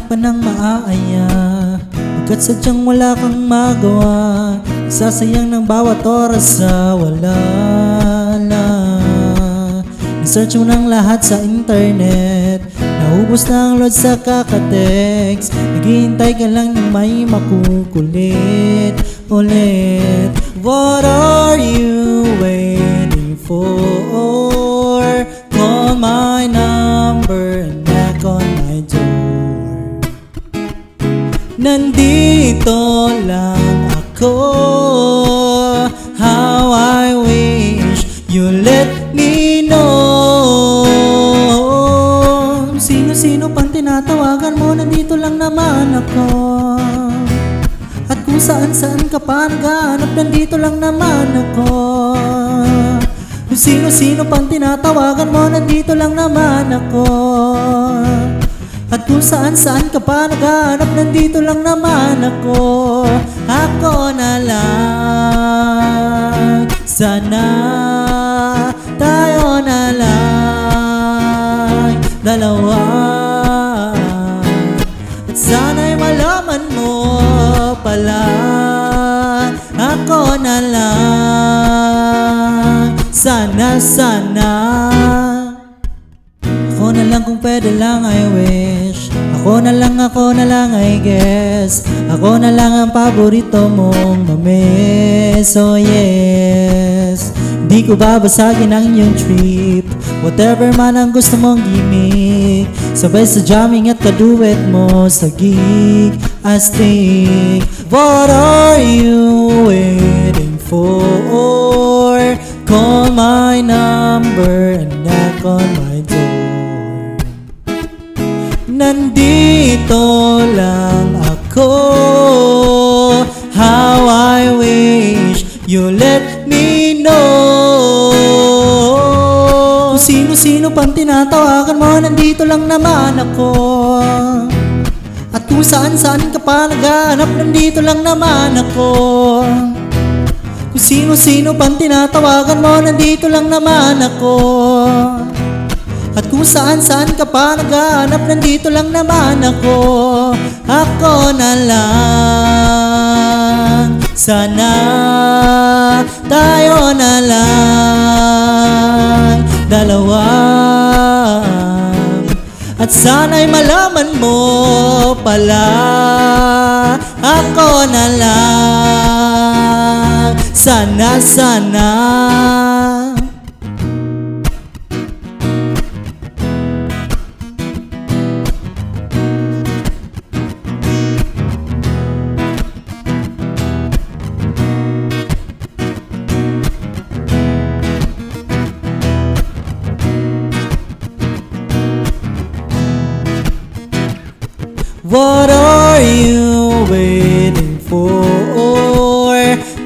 Naghahanap ka ng maaaya, pagkat sadyang wala kang magawa. Sasayang ng bawat oras sa wala na. Search mo ng lahat sa internet, naubos na ang load sa kakatext. Naghihintay ka lang ng may makukulit ulit. What are you waiting for? Call my number and knock on my door. Nandito lang ako. How I wish you let me know. Sino-sino pang tinatawagan mo, nandito lang naman ako. At kung saan-saan ka pa naghahanap, nandito lang naman ako. Kung sino-sino pang tinatawagan mo, nandito lang naman ako. At kung saan-saan ka pa naghahanap, nandito lang naman ako. Ako na lang, sana tayo na lang dalawa. At sana'y malaman mo pala, ako na lang, sana. Ako na lang kung pwede lang, I wish. Ako na lang, I guess. Ako na lang ang paborito mong mamiss. Oh yes, di ko babasagin ang iyong trip. Whatever man ang gusto mong gimmick, sabay sa jamming at kaduet mo sa gig astig. What are you waiting for? Call my number and knock on my door. Nandito lang ako. How I wish you let me know. Kung sino-sino pang tinatawagan mo, nandito lang naman ako. At kung saan-saan ka pa naghahanap, nandito lang naman ako. Kung sino-sino pang tinatawagan mo, nandito lang naman ako. At kung saan-saan ka pa naghahanap, nandito lang naman ako. Ako na lang, sana tayo na lang dalawa. At sana'y malaman mo pala, ako na lang, sana. What are you waiting for?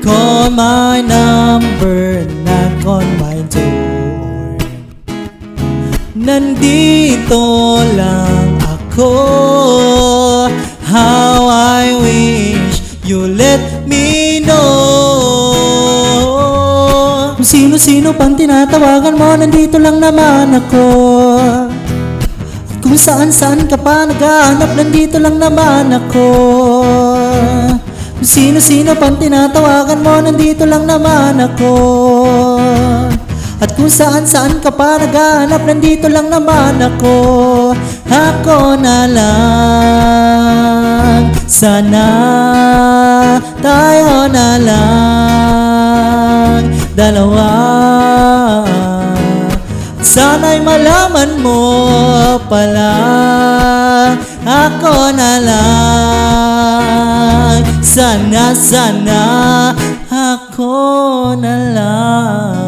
Call my number and knock on my door. Nandito lang ako. How I wish you let me know. Kung sino-sino pang tinatawagan mo, nandito lang naman ako. Kung saan-saan ka pa naghahanap, nandito lang naman ako. Kung sino-sino pang tinatawagan mo, nandito lang naman ako. At kung saan-saan ka pa naghahanap, nandito lang naman ako. Ako na lang, sana tayo na lang dalawa. Sana'y malaman mo pala, ako na lang, sana ako na lang.